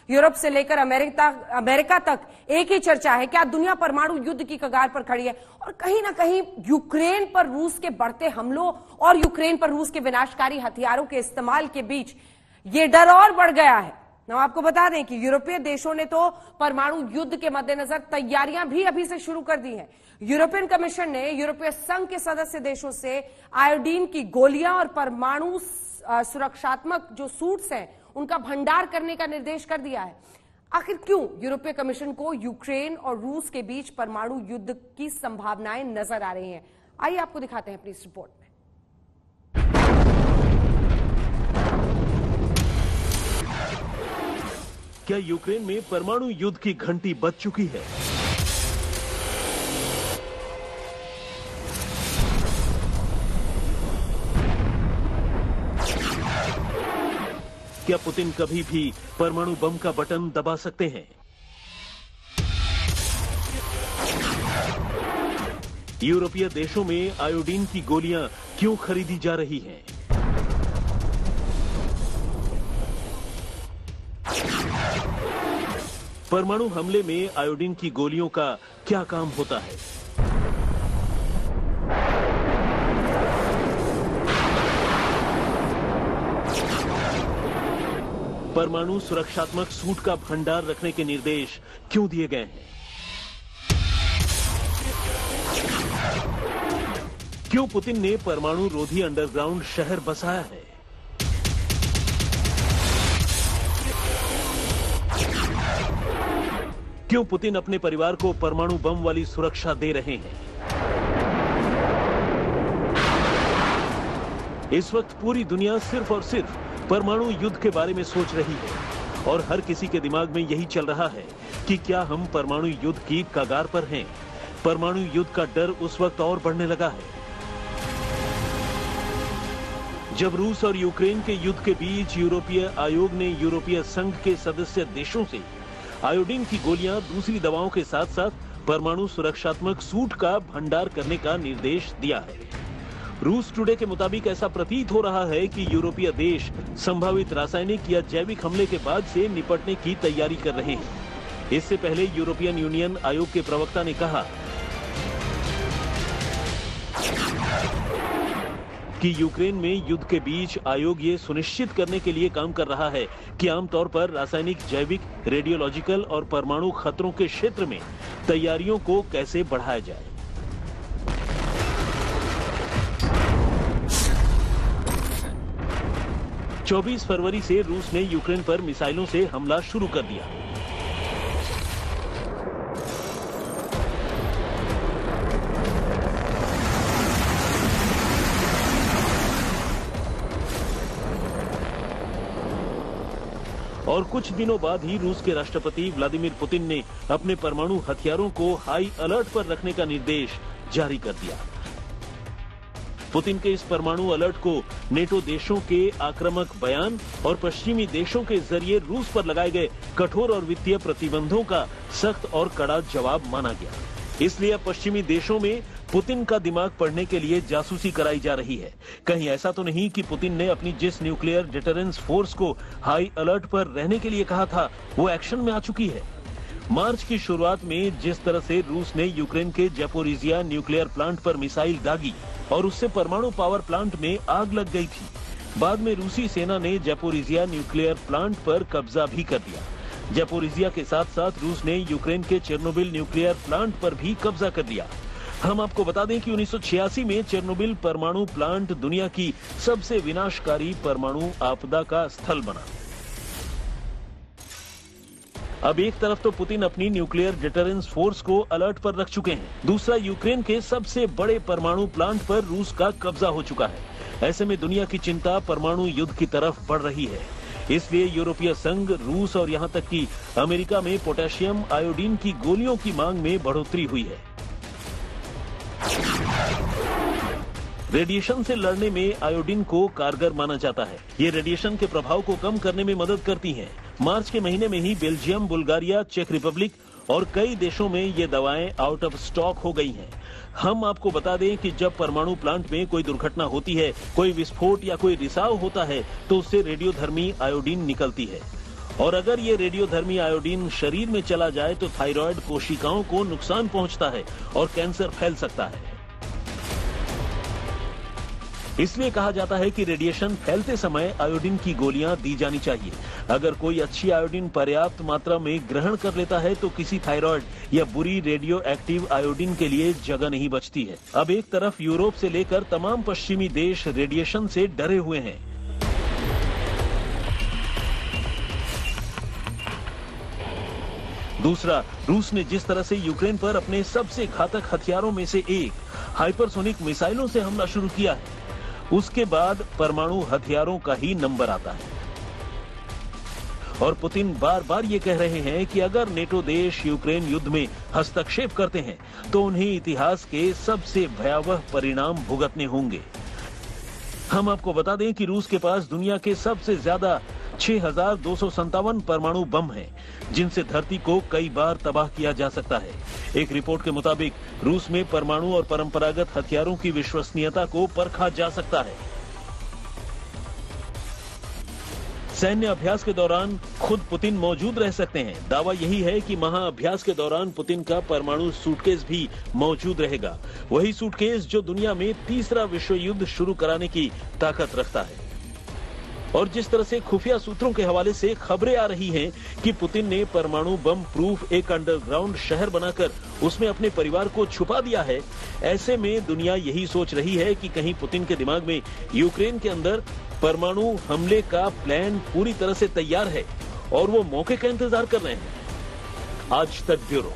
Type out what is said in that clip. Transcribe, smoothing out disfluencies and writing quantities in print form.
Europe से लेकर America तक एक ही चर्चा है, क्या दुनिया परमाणु युद्ध की कगार पर खड़ी है? और कहीं ना कहीं यूक्रेन पर रूस के बढ़ते हमलों और यूक्रेन पर रूस के विनाशकारी हथियारों के इस्तेमाल के बीच ये डर और बढ़ गया है। हम आपको बता दें कि यूरोपीय देशों ने तो परमाणु युद्ध के मद्देनजर तैयारियां भी अभी से शुरू कर दी हैं। यूरोपियन कमीशन ने यूरोपीय संघ के सदस्य देशों से आयोडीन की गोलियां और परमाणु सुरक्षात्मक जो सूट्स हैं उनका भंडार करने का निर्देश कर दिया है। आखिर क्यों यूरोपीय कमीशन को यूक्रेन और रूस के बीच परमाणु युद्ध की संभावनाएं नजर आ रही हैं? आइए आपको दिखाते हैं अपनी इस रिपोर्ट में। क्या यूक्रेन में परमाणु युद्ध की घंटी बज चुकी है? क्या पुतिन कभी भी परमाणु बम का बटन दबा सकते हैं? यूरोपीय देशों में आयोडीन की गोलियां क्यों खरीदी जा रही हैं? परमाणु हमले में आयोडीन की गोलियों का क्या काम होता है? परमाणु सुरक्षात्मक सूट का भंडार रखने के निर्देश क्यों दिए गए हैं? क्यों पुतिन ने परमाणु रोधी अंडरग्राउंड शहर बसाया है? क्यों पुतिन अपने परिवार को परमाणु बम वाली सुरक्षा दे रहे हैं? इस वक्त पूरी दुनिया सिर्फ और सिर्फ परमाणु युद्ध के बारे में सोच रही है और हर किसी के दिमाग में यही चल रहा है कि क्या हम परमाणु युद्ध की कगार पर हैं? परमाणु युद्ध का डर उस वक्त और बढ़ने लगा है जब रूस और यूक्रेन के युद्ध के बीच यूरोपीय आयोग ने यूरोपीय संघ के सदस्य देशों से आयोडीन की गोलियां, दूसरी दवाओं के साथ साथ परमाणु सुरक्षात्मक सूट का भंडार करने का निर्देश दिया है। रूस टुडे के मुताबिक ऐसा प्रतीत हो रहा है कि यूरोपीय देश संभावित रासायनिक या जैविक हमले के बाद से निपटने की तैयारी कर रहे हैं। इससे पहले यूरोपियन यूनियन आयोग के प्रवक्ता ने कहा कि यूक्रेन में युद्ध के बीच आयोग ये सुनिश्चित करने के लिए काम कर रहा है कि आमतौर पर रासायनिक, जैविक, रेडियोलॉजिकल और परमाणु खतरों के क्षेत्र में तैयारियों को कैसे बढ़ाया जाए। चौबीस फरवरी से रूस ने यूक्रेन पर मिसाइलों से हमला शुरू कर दिया। और कुछ दिनों बाद ही रूस के राष्ट्रपति व्लादिमीर पुतिन ने अपने परमाणु हथियारों को हाई अलर्ट पर रखने का निर्देश जारी कर दिया। पुतिन के इस परमाणु अलर्ट को नेटो देशों के आक्रामक बयान और पश्चिमी देशों के जरिए रूस पर लगाए गए कठोर और वित्तीय प्रतिबंधों का सख्त और कड़ा जवाब माना गया। इसलिए अब पश्चिमी देशों में पुतिन का दिमाग पढ़ने के लिए जासूसी कराई जा रही है। कहीं ऐसा तो नहीं कि पुतिन ने अपनी जिस न्यूक्लियर डिटरेंस फोर्स को हाई अलर्ट पर रहने के लिए कहा था वो एक्शन में आ चुकी है। मार्च की शुरुआत में जिस तरह से रूस ने यूक्रेन के जैपोरिजिया न्यूक्लियर प्लांट पर मिसाइल दागी और उससे परमाणु पावर प्लांट में आग लग गई थी, बाद में रूसी सेना ने जैपोरिजिया न्यूक्लियर प्लांट पर कब्जा भी कर लिया। जैपोरिजिया के साथ साथ रूस ने यूक्रेन के चेर्नोबिल न्यूक्लियर प्लांट पर भी कब्जा कर लिया। हम आपको बता दें कि 1986 में चेर्नोबिल परमाणु प्लांट दुनिया की सबसे विनाशकारी परमाणु आपदा का स्थल बना। अब एक तरफ तो पुतिन अपनी न्यूक्लियर डिटरेंस फोर्स को अलर्ट पर रख चुके हैं, दूसरा यूक्रेन के सबसे बड़े परमाणु प्लांट पर रूस का कब्जा हो चुका है। ऐसे में दुनिया की चिंता परमाणु युद्ध की तरफ बढ़ रही है। इसलिए यूरोपीय संघ, रूस और यहां तक कि अमेरिका में पोटेशियम आयोडीन की गोलियों की मांग में बढ़ोतरी हुई है। रेडिएशन से लड़ने में आयोडीन को कारगर माना जाता है। ये रेडिएशन के प्रभाव को कम करने में मदद करती हैं। मार्च के महीने में ही बेल्जियम, बुल्गारिया, चेक रिपब्लिक और कई देशों में ये दवाएं आउट ऑफ स्टॉक हो गई हैं। हम आपको बता दें कि जब परमाणु प्लांट में कोई दुर्घटना होती है, कोई विस्फोट या कोई रिसाव होता है, तो उससे रेडियोधर्मी आयोडीन निकलती है और अगर ये रेडियोधर्मी आयोडीन शरीर में चला जाए तो थायराइड कोशिकाओं को नुकसान पहुंचता है और कैंसर फैल सकता है। इसलिए कहा जाता है कि रेडिएशन फैलते समय आयोडीन की गोलियां दी जानी चाहिए। अगर कोई अच्छी आयोडीन पर्याप्त मात्रा में ग्रहण कर लेता है तो किसी थायराइड या बुरी रेडियो एक्टिव आयोडीन के लिए जगह नहीं बचती है। अब एक तरफ यूरोप से लेकर तमाम पश्चिमी देश रेडिएशन से डरे हुए हैं। दूसरा, रूस ने जिस तरह से यूक्रेन पर अपने सबसे घातक हथियारों में से एक हाइपरसोनिक मिसाइलों से हमला शुरू किया है, उसके बाद परमाणु हथियारों का ही नंबर आता है। और पुतिन बार बार ये कह रहे हैं कि अगर नेटो देश यूक्रेन युद्ध में हस्तक्षेप करते हैं तो उन्हें इतिहास के सबसे भयावह परिणाम भुगतने होंगे। हम आपको बता दें कि रूस के पास दुनिया के सबसे ज्यादा 6,257 परमाणु बम हैं, जिनसे धरती को कई बार तबाह किया जा सकता है। एक रिपोर्ट के मुताबिक रूस में परमाणु और परंपरागत हथियारों की विश्वसनीयता को परखा जा सकता है। सैन्य अभ्यास के दौरान खुद पुतिन मौजूद रह सकते हैं। दावा यही है कि महाअभ्यास के दौरान पुतिन का परमाणु सूटकेस भी मौजूद रहेगा, वही सूटकेस जो दुनिया में तीसरा विश्व युद्ध शुरू कराने की ताकत रखता है। और जिस तरह से खुफिया सूत्रों के हवाले से खबरें आ रही हैं कि पुतिन ने परमाणु बम प्रूफ एक अंडरग्राउंड शहर बनाकर उसमें अपने परिवार को छुपा दिया है, ऐसे में दुनिया यही सोच रही है कि कहीं पुतिन के दिमाग में यूक्रेन के अंदर परमाणु हमले का प्लान पूरी तरह से तैयार है और वो मौके का इंतजार कर रहे हैं। आज तक ब्यूरो।